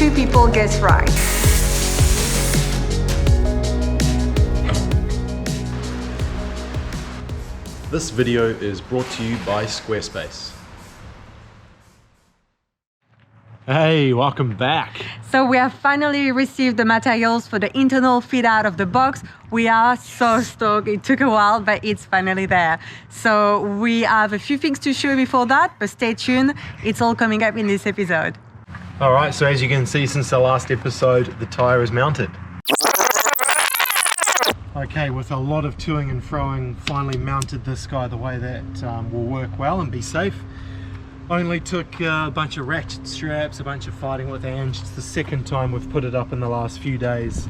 two people guessed right. This video is brought to you by Squarespace. Hey, welcome back. So we have finally received the materials for the internal fit out of the box. We are so stoked. It took a while, but it's finally there. So we have a few things to show you before that, but stay tuned. It's all coming up in this episode. All right, so as you can see since the last episode, the tire is mounted. Okay, with a lot of toing and froing, finally mounted this guy the way that will work well and be safe. Only took a bunch of ratchet straps, a bunch of fighting with Ange. It's the second time we've put it up in the last few days.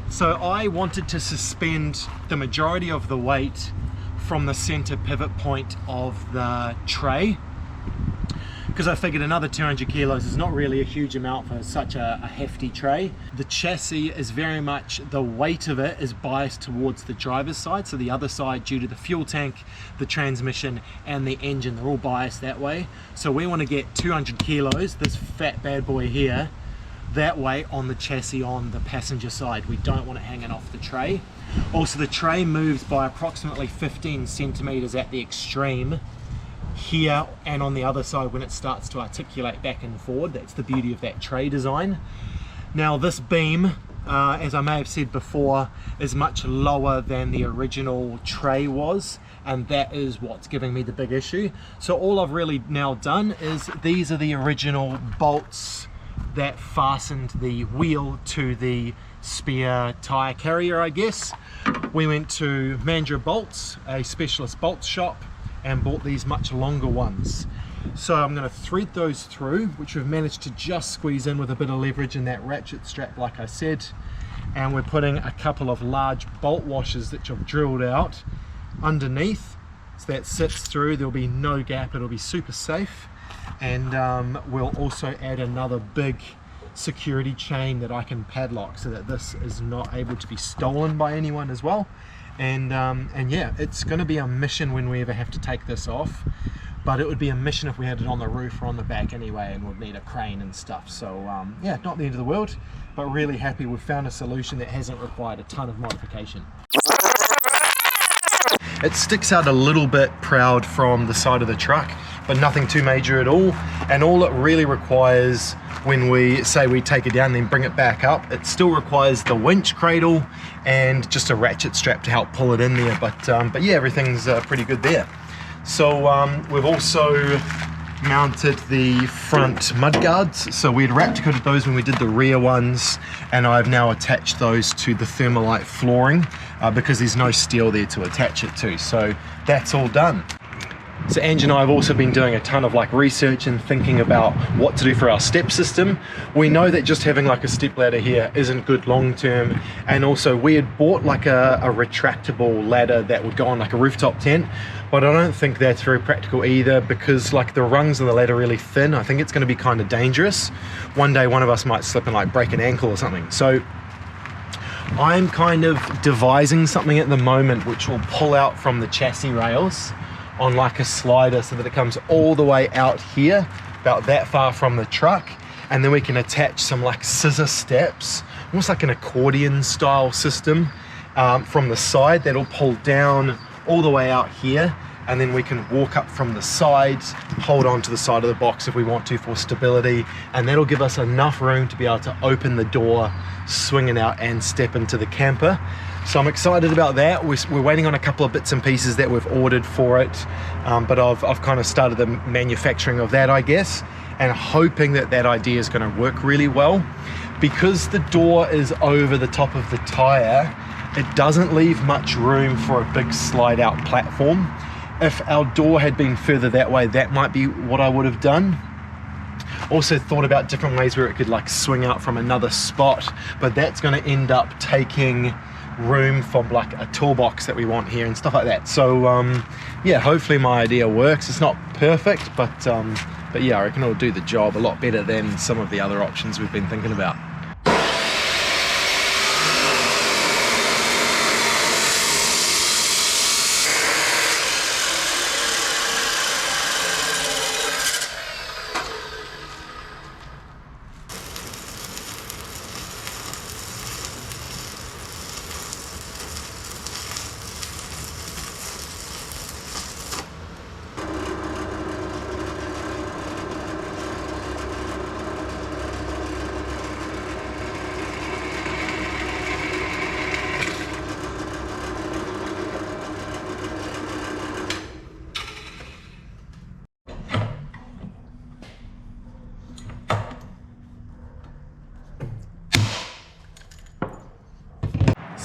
So I wanted to suspend the majority of the weight from the center pivot point of the tray, because I figured another 200 kilos is not really a huge amount for such a hefty tray. The chassis is very much, the weight of it is biased towards the driver's side, so the other side, due to the fuel tank, the transmission and the engine, they're all biased that way. So we want to get 200 kilos, this fat bad boy here, that way on the chassis on the passenger side. We don't want it hanging off the tray. Also, the tray moves by approximately 15 centimeters at the extreme here and on the other side when it starts to articulate back and forward. That's the beauty of that tray design. Now this beam, as I may have said before, is much lower than the original tray was, and that is what's giving me the big issue. So all I've really now done is, these are the original bolts that fastened the wheel to the spare tire carrier, I guess. We went to Mandurah Bolts, a specialist bolt shop, and bought these much longer ones. So I'm going to thread those through, which we've managed to just squeeze in with a bit of leverage in that ratchet strap like I said, and we're putting a couple of large bolt washers that I've drilled out underneath, so that sits through. There'll be no gap, it'll be super safe. And we'll also add another big security chain that I can padlock so that this is not able to be stolen by anyone as well. And yeah, it's going to be a mission when we ever have to take this off, but it would be a mission if we had it on the roof or on the back anyway, and would need a crane and stuff. So yeah, not the end of the world, but really happy we've found a solution that hasn't required a ton of modification. It sticks out a little bit proud from the side of the truck, but nothing too major at all. And all it really requires when we say we take it down then bring it back up, it still requires the winch cradle and just a ratchet strap to help pull it in there. But yeah, everything's pretty good there. So we've also mounted the front mud guards. So we had wrapped coated those when we did the rear ones, and I've now attached those to the Thermalite flooring because there's no steel there to attach it to. So that's all done. So Ange and I have also been doing a ton of research and thinking about what to do for our step system. We know that just having a step ladder here isn't good long term, and also we had bought a retractable ladder that would go on a rooftop tent, but I don't think that's very practical either, because the rungs on the ladder are really thin. I think it's going to be kind of dangerous. One day one of us might slip and break an ankle or something. So I'm kind of devising something at the moment which will pull out from the chassis rails on a slider so that it comes all the way out here, about that far from the truck, and then we can attach some scissor steps, almost like an accordion style system from the side that'll pull down all the way out here, and then we can walk up from the sides, hold on to the side of the box if we want to for stability, and that'll give us enough room to be able to open the door, swing it out and step into the camper. So I'm excited about that. We're waiting on a couple of bits and pieces that we've ordered for it, but I've kind of started the manufacturing of that, I guess, and hoping that that idea is going to work really well. Because the door is over the top of the tire, it doesn't leave much room for a big slide out platform. If our door had been further that way, that might be what I would have done. Also thought about different ways where it could swing out from another spot, but that's going to end up taking room from a toolbox that we want here and stuff like that. So yeah, hopefully my idea works. It's not perfect, but yeah, I reckon it'll do the job a lot better than some of the other options we've been thinking about.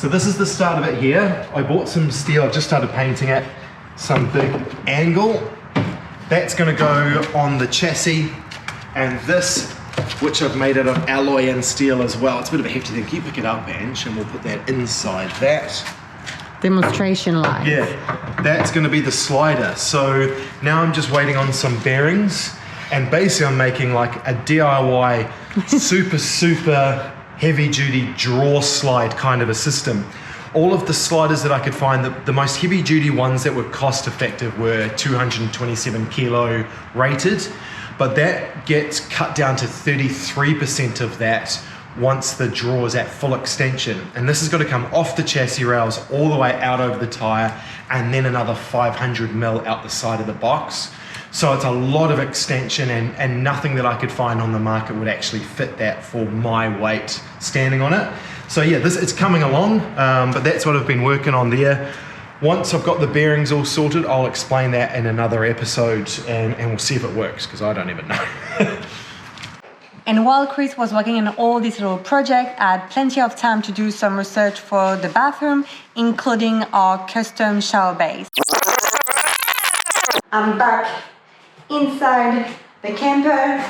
So this is the start of it here. I bought some steel, I've just started painting it, some big angle. That's gonna go on the chassis, and this, which I've made out of alloy and steel as well. It's a bit of a hefty thing. Can you pick it up, Ange? And we'll put that inside that. Demonstration line. Yeah, that's gonna be the slider. So now I'm just waiting on some bearings, and basically I'm making like a DIY super heavy duty draw slide kind of a system. All of the sliders that I could find, the most heavy duty ones that were cost effective were 227 kilo rated, but that gets cut down to 33% of that once the draw is at full extension. And this has got to come off the chassis rails all the way out over the tire, and then another 500 mil out the side of the box. So it's a lot of extension, and nothing that I could find on the market would actually fit that for my weight standing on it. So yeah, it's coming along, but that's what I've been working on there. Once I've got the bearings all sorted, I'll explain that in another episode, and we'll see if it works, because I don't even know. And while Chris was working on all this little project, I had plenty of time to do some research for the bathroom, including our custom shower base. I'm back inside the camper.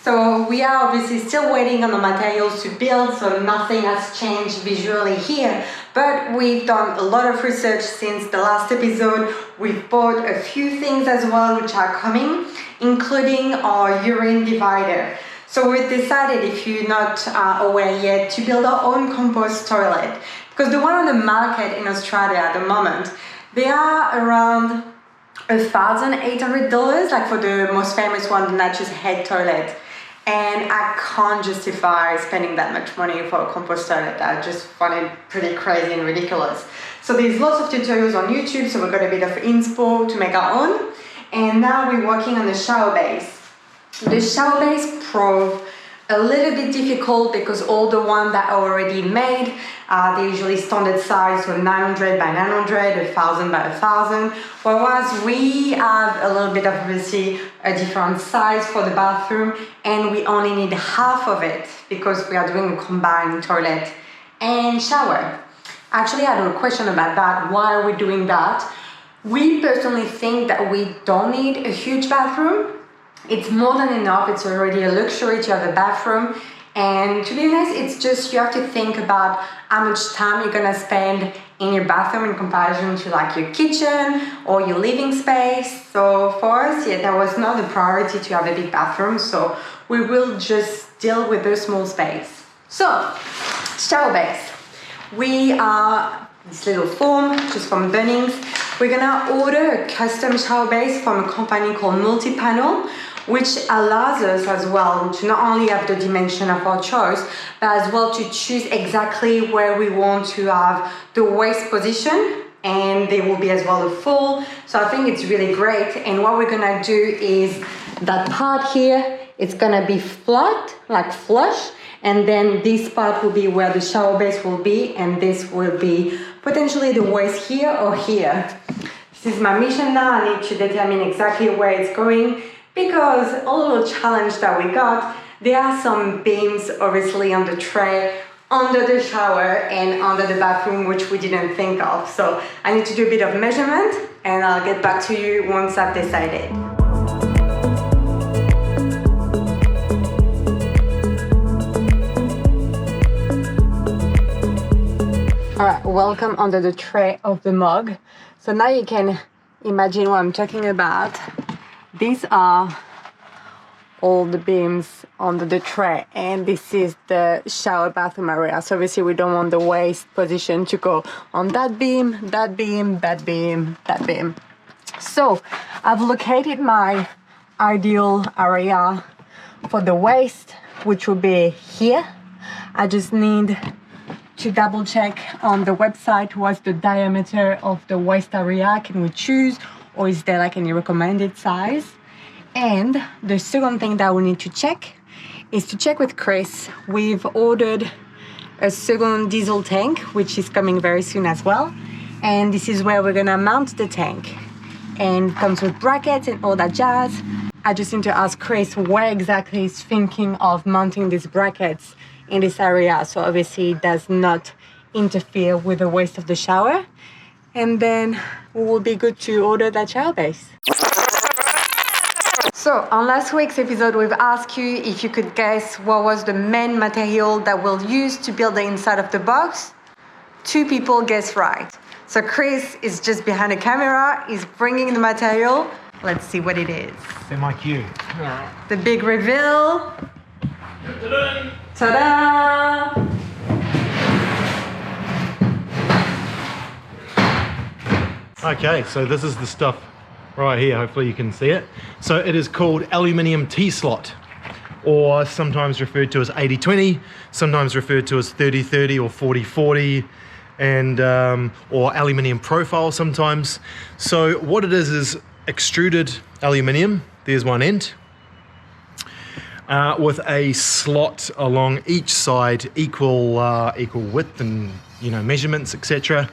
So we are obviously still waiting on the materials to build, so nothing has changed visually here, but we've done a lot of research since the last episode. We've bought a few things as well which are coming, including our urine divider. So we decided, if you're not aware yet, to build our own compost toilet, because the one on the market in Australia at the moment, they are around $1,800, like for the most famous one, the Nature's Head toilet. And I can't justify spending that much money for a compost toilet. I just find it pretty crazy and ridiculous. So there's lots of tutorials on YouTube, so we've got a bit of inspo to make our own. And now we're working on the shower base. The shower base proved a little bit difficult because all the ones that are already made, they're usually standard size, so 900 by 900, 1000 by 1000. Whereas we have a little bit of obviously a different size for the bathroom, and we only need half of it because we are doing a combined toilet and shower. Actually, I have a question about that. Why are we doing that? We personally think that we don't need a huge bathroom. It's more than enough. It's already a luxury to have a bathroom. And to be honest, it's just you have to think about how much time you're gonna spend in your bathroom in comparison to like your kitchen or your living space. So for us, yeah, that was not a priority to have a big bathroom. So we will just deal with the small space. So, shower base. We are this little foam just from Bunnings. We're gonna order a custom shower base from a company called Multipanel, which allows us as well to not only have the dimension of our choice, but as well to choose exactly where we want to have the waist position, and they will be as well a full. So I think it's really great. And what we're gonna do is that part here, it's gonna be flat, like flush, and then this part will be where the shower base will be, and this will be potentially the waist here or here. This is my mission now. I need to determine exactly where it's going, because a little challenge that we got, there are some beams obviously on the tray, under the shower and under the bathroom, which we didn't think of. So I need to do a bit of measurement, and I'll get back to you once I've decided. All right, welcome under the tray of the mug. So now you can imagine what I'm talking about. These are all the beams under the tray, and this is the shower bathroom area. So obviously we don't want the waist position to go on that beam, that beam, that beam, that beam. So I've located my ideal area for the waist, which will be here. I just need to double check on the website what's the diameter of the waist area. Can we choose, or is there like any recommended size? And the second thing that we need to check is to check with Chris. We've ordered a second diesel tank, which is coming very soon as well. And this is where we're gonna mount the tank. And it comes with brackets and all that jazz. I just need to ask Chris where exactly he's thinking of mounting these brackets in this area, so obviously it does not interfere with the waste of the shower. And then we will be good to order that shower base. So on last week's episode, we've asked you if you could guess what was the main material that we'll use to build the inside of the box. 2 people guessed right. So Chris is just behind the camera, he's bringing the material. Let's see what it is. They're my cue. The big reveal. Ta-da! Okay, so this is the stuff right here. Hopefully you can see it. So it is called aluminium T-slot, or sometimes referred to as 80-20, sometimes referred to as 30-30 or 40-40, and or aluminium profile sometimes. So what it is extruded aluminium. There's one end with a slot along each side, equal width and measurements, etc.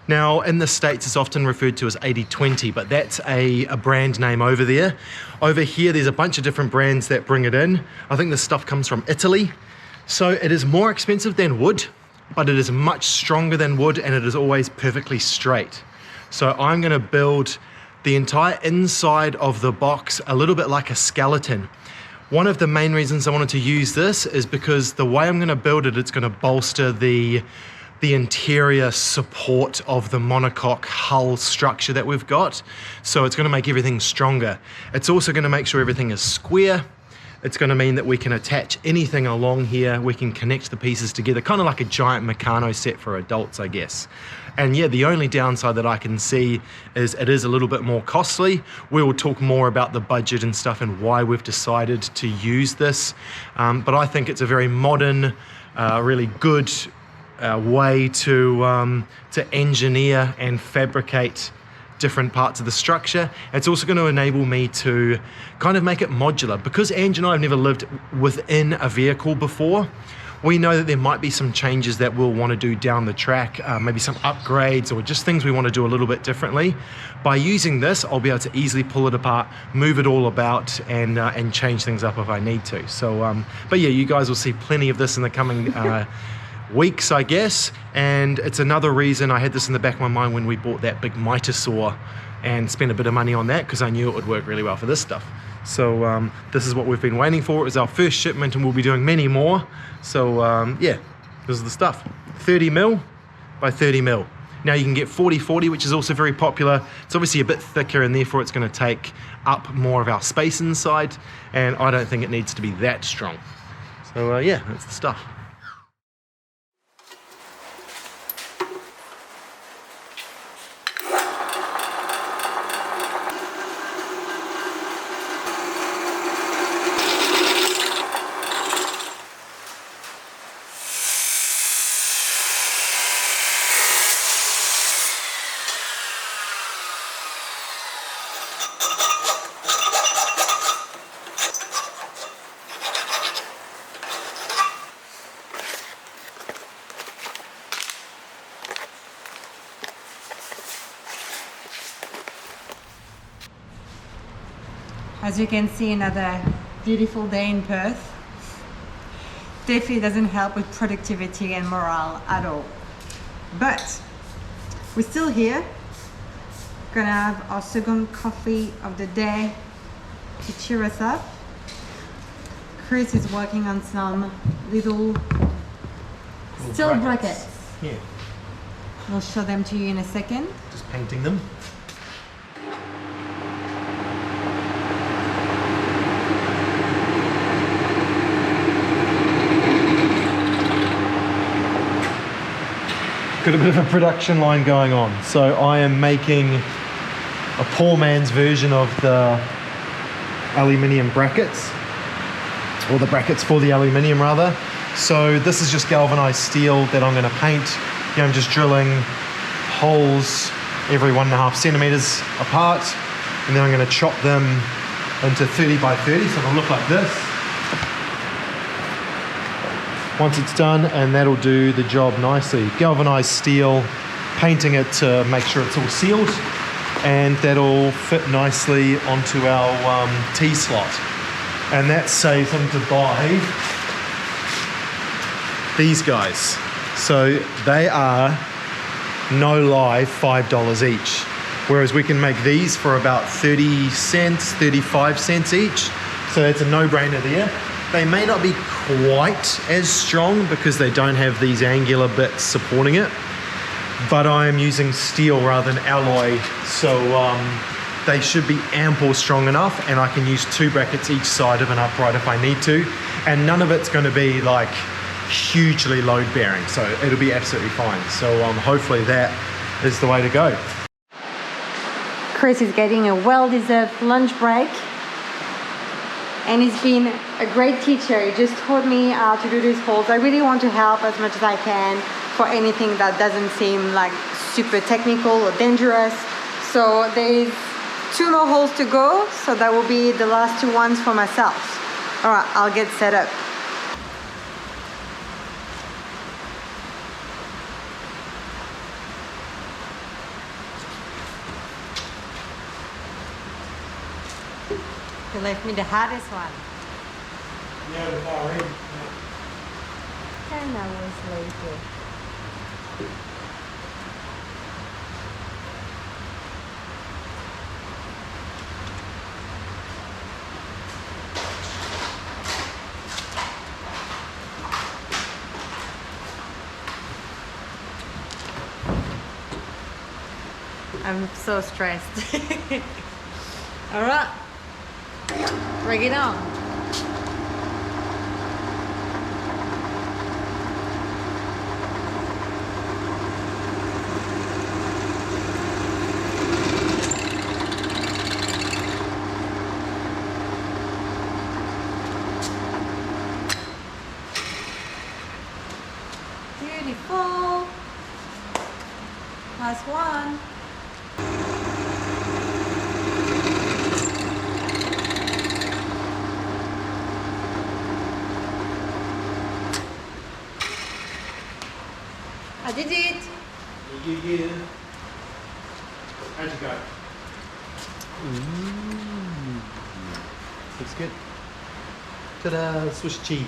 Now in the States it's often referred to as 80-20, but that's a brand name over there. Over here there's a bunch of different brands that bring it in. I think this stuff comes from Italy. So it is more expensive than wood, but it is much stronger than wood, and it is always perfectly straight. So I'm going to build the entire inside of the box a little bit like a skeleton. One of the main reasons I wanted to use this is because the way I'm going to build it, it's going to bolster the interior support of the monocoque hull structure that we've got. So it's going to make everything stronger. It's also going to make sure everything is square. It's going to mean that we can attach anything along here. We can connect the pieces together, kind of like a giant Meccano set for adults, I guess. And yeah, the only downside that I can see is it is a little bit more costly. We will talk more about the budget and stuff and why we've decided to use this. But I think it's a very modern, really good way to engineer and fabricate different parts of the structure. It's also going to enable me to kind of make it modular. Because Ange and I have never lived within a vehicle before, we know that there might be some changes that we'll want to do down the track, maybe some upgrades or just things we want to do a little bit differently. By using this, I'll be able to easily pull it apart, move it all about, and change things up if I need to. So, but yeah, you guys will see plenty of this in the coming weeks, I guess. And it's another reason I had this in the back of my mind when we bought that big miter saw and spent a bit of money on that, because I knew it would work really well for this stuff. So this is what we've been waiting for. It was our first shipment and we'll be doing many more. So yeah, this is the stuff. 30 mil by 30 mil. Now you can get 40-40, which is also very popular. It's obviously a bit thicker and therefore it's going to take up more of our space inside, and I don't think it needs to be that strong. So yeah, that's the stuff. As you can see, another beautiful day in Perth. Definitely doesn't help with productivity and morale at all. But we're still here. Gonna have our second coffee of the day to cheer us up. Chris is working on some little steel brackets. Yeah. We'll show them to you in a second. Just painting them. Got a bit of a production line going on. So I am making a poor man's version of the aluminium brackets, or the brackets for the aluminium rather. So this is just galvanized steel that I'm going to paint. Yeah, I'm just drilling holes every 1.5 centimeters apart, and then I'm going to chop them into 30 by 30, so it'll look like this. Once it's done, and that'll do the job nicely. Galvanized steel, painting it to make sure it's all sealed, and that'll fit nicely onto our T-slot. And that saves them to buy these guys. So they are, no lie, $5 each. Whereas we can make these for about 30 cents, 35 cents each. So it's a no-brainer there. They may not be quite as strong because they don't have these angular bits supporting it, but I am using steel rather than alloy, so they should be ample strong enough, and I can use 2 brackets each side of an upright if I need to, and none of it's going to be like hugely load bearing, so it'll be absolutely fine. So hopefully that is the way to go. Chris is getting a well-deserved lunch break, and he's been a great teacher. He just taught me how to do these holes. I really want to help as much as I can for anything that doesn't seem like super technical or dangerous. So there's 2 more holes to go, so that will be the last 2 ones for myself. All right, I'll get set up. You left me the hardest one. Yeah, the far end. And I was later. I'm so stressed. All right, bring it on. Beautiful. Last one. I did it. Yeah. How'd you go? Looks good. Ta-da, Swiss cheese.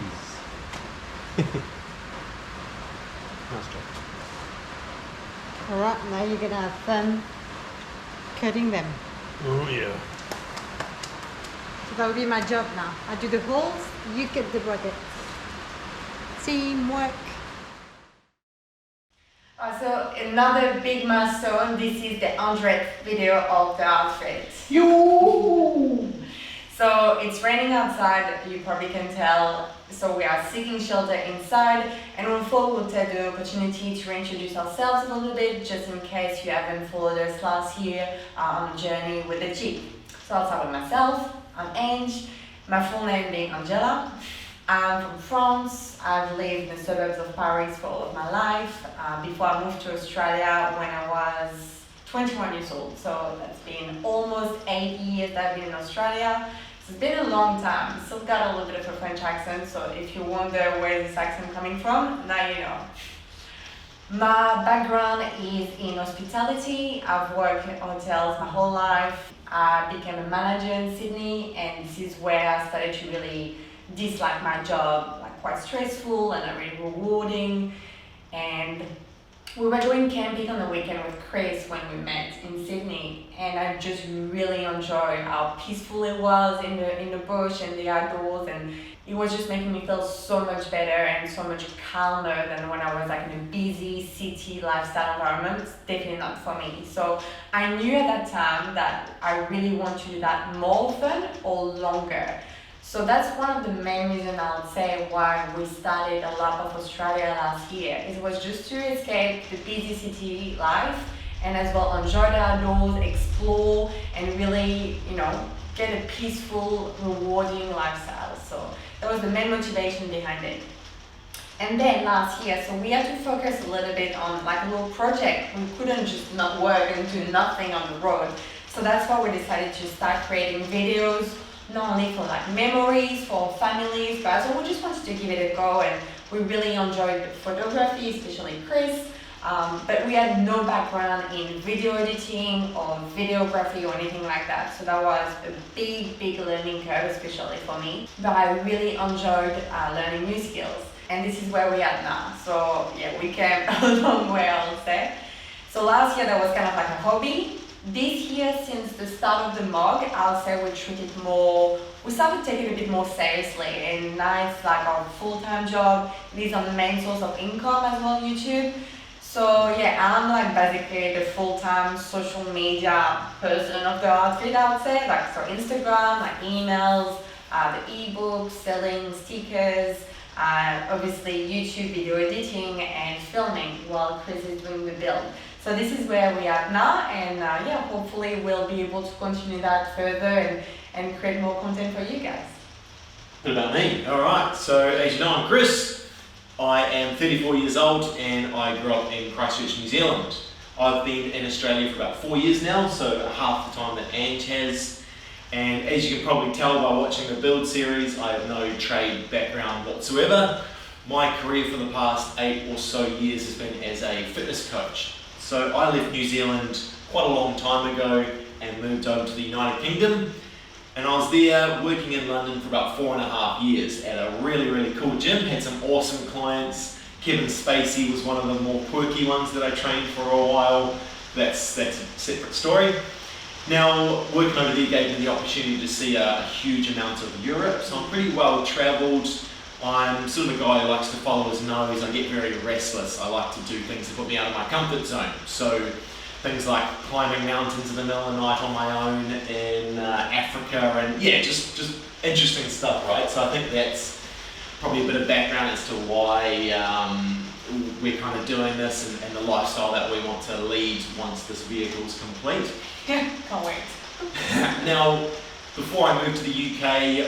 Nice job. All right, now you're gonna have fun cutting them. Oh yeah. So that will be my job now. I do the holes, you cut the bracket. Teamwork. So another big milestone. This is the 100th video of the outfit. Yo! So it's raining outside, you probably can tell. So we are seeking shelter inside, and we thought we'll take the opportunity to reintroduce ourselves a little bit, just in case you haven't followed us last year on the journey with the Jeep. So I'll start with myself. I'm Ange, my full name being Angela. I'm from France. I've lived in the suburbs of Paris for all of my life before I moved to Australia when I was 21 years old. So that's been almost 8 years that I've been in Australia. So it's been a long time. Still got a little bit of a French accent, so if you wonder where this accent coming from, now you know. My background is in hospitality. I've worked in hotels my whole life. I became a manager in Sydney, and this is where I started to really dislike my job, like quite stressful and not really rewarding. And we were doing camping on the weekend with Chris when we met in Sydney, and I just really enjoyed how peaceful it was in the bush and the outdoors, and it was just making me feel so much better and so much calmer than when I was like in a busy city lifestyle environment. It's definitely not for me. So I knew at that time that I really want to do that more often or longer. So that's one of the main reasons I would say why we started a Lap of Australia last year. It was just to escape the busy city life and as well enjoy the outdoors, explore, and really, get a peaceful, rewarding lifestyle. So that was the main motivation behind it. And then last year, so we had to focus a little bit on like a little project. We couldn't just not work and do nothing on the road. So that's why we decided to start creating videos, not only for like memories, for families, but also we just wanted to give it a go, and we really enjoyed photography, especially Chris. But we had no background in video editing or videography or anything like that. So that was a big learning curve, especially for me. But I really enjoyed learning new skills. and this is where we are now. So yeah, we came a long way, I would say. So last year that was kind of like a hobby. This year, since the start of the mug, I'll say we treat it more, we started taking it a bit more seriously, and now it's like our full-time job. It is our main source of income as well on YouTube. So yeah, I'm like basically the full-time social media person of the outfit, I would say. Like so Instagram, like emails, the ebooks, selling stickers, obviously YouTube video editing and filming while Chris is doing the build. So this is where we are now, and yeah, hopefully we'll be able to continue that further and create more content for you guys. What about me? Alright, so as you know, I'm Chris. I am 34 years old and I grew up in Christchurch, New Zealand. I've been in Australia for about 4 years now, so half the time that Ange has. And as you can probably tell by watching the build series, I have no trade background whatsoever. My career for the past 8 or so years has been as a fitness coach. So I left New Zealand quite a long time ago and moved over to the United Kingdom. And I was there working in London for about 4.5 years at a really, really cool gym. Had some awesome clients. Kevin Spacey was one of the more quirky ones that I trained for a while. That's a separate story. Now, working over there gave me the opportunity to see a huge amount of Europe. So I'm pretty well travelled. I'm sort of a guy who likes to follow his nose. I get very restless. I like to do things that put me out of my comfort zone. So things like climbing mountains in the middle of the night on my own in Africa, and yeah, just interesting stuff, right? So I think that's probably a bit of background as to why we're kind of doing this and the lifestyle that we want to lead once this vehicle's complete. Yeah, can't wait. Now, before I moved to the UK,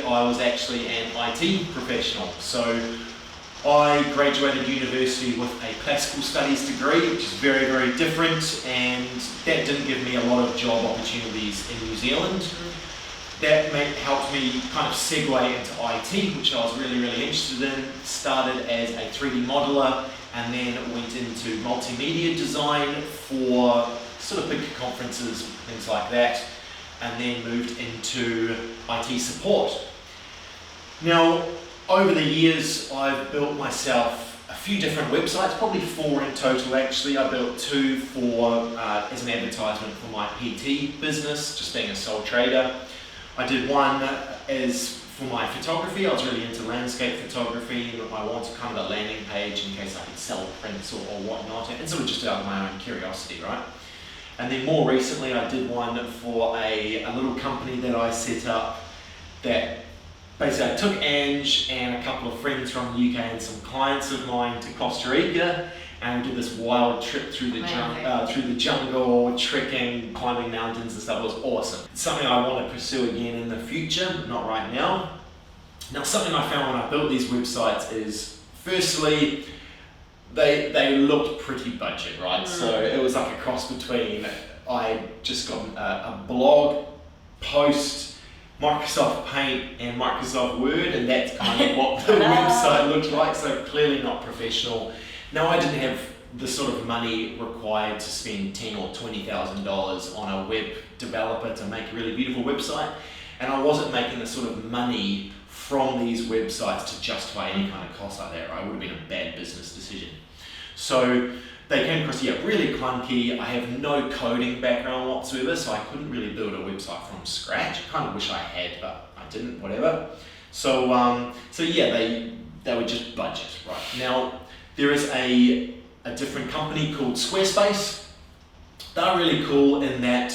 I was actually an IT professional. So I graduated university with a classical studies degree, which is very, very different, and that didn't give me a lot of job opportunities in New Zealand. That helped me kind of segue into IT, which I was really, really interested in. Started as a 3D modeler and then went into multimedia design for sort of big conferences, things like that, and then moved into IT support. Now, over the years, I've built myself a few different websites, probably 4 in total actually. I built 2 for as an advertisement for my PT business, just being a sole trader. I did one as for my photography. I was really into landscape photography, and I wanted kind of a landing page in case I could sell prints or whatnot, and sort of just out of my own curiosity, right? And then more recently, I did one for a little company that I set up that basically I took Ange and a couple of friends from the UK and some clients of mine to Costa Rica, and we did this wild trip through the jungle, trekking, climbing mountains and stuff. It was awesome. It's something I want to pursue again in the future, but not right now. Now, something I found when I built these websites is, firstly, they looked pretty budget, right? So it was like a cross between, I just got a blog post, Microsoft Paint and Microsoft Word, and that's kind of what the website looked like, so clearly not professional. Now, I didn't have the sort of money required to spend $10,000 or $20,000 on a web developer to make a really beautiful website, and I wasn't making the sort of money from these websites to justify any kind of cost like that, right? It would have been a bad business decision. So they came across, really clunky. I have no coding background whatsoever, so I couldn't really build a website from scratch. I kind of wish I had, but I didn't, whatever. So yeah, they were just budget, right? Now, there is a different company called Squarespace. They're really cool in that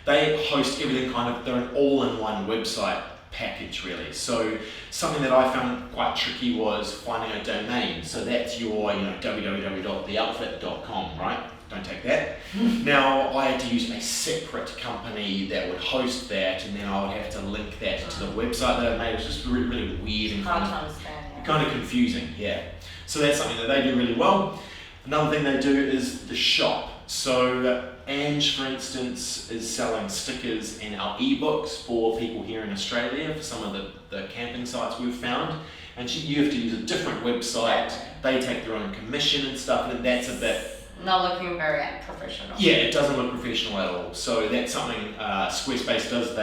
they host everything they're an all-in-one website package, really. So something that I found quite tricky was finding a domain. So that's your www.theoutfit.com, right? Don't take that. Now, I had to use a separate company that would host that, and then I would have to link that to the website that I made. It was just really, really weird and kind of confusing, yeah. So that's something that they do really well. Another thing they do is the shop. So Ange, for instance, is selling stickers and our ebooks for people here in Australia for some of the camping sites we've found. And you have to use a different website. They take their own commission and stuff, and that's a bit Not looking very professional. Yeah, it doesn't look professional at all. So that's something Squarespace does.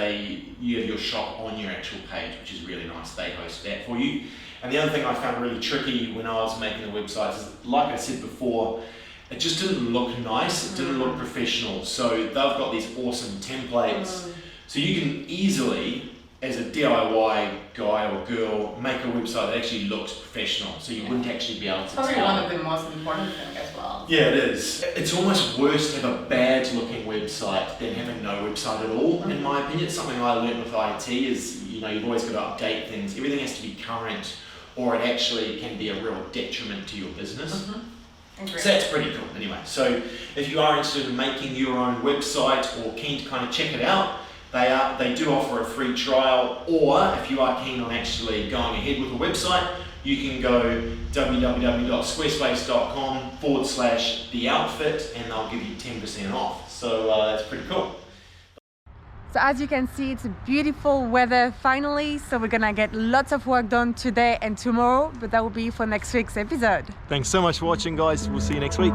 You have your shop on your actual page, which is really nice. They host that for you. And the other thing I found really tricky when I was making the websites is, like I said before, it just didn't look nice. It didn't look professional. So they've got these awesome templates. So you can easily, as a DIY guy or girl, make a website that actually looks professional. So you wouldn't actually be able to Probably tell. one of the most important things as well. Yeah, it is. It's almost worse to have a bad looking website than having no website at all, in my opinion. It's something I learned with IT is, you've always got to update things. Everything has to be current, or it actually can be a real detriment to your business. So that's pretty cool anyway. So if you are interested in making your own website or keen to kind of check it out, they do offer a free trial, or if you are keen on actually going ahead with a website, you can go www.squarespace.com/theoutfit and they'll give you 10% off. So that's pretty cool. So as you can see, it's beautiful weather finally, so we're gonna get lots of work done today and tomorrow, but that will be for next week's episode. Thanks so much for watching, guys. We'll see you next week.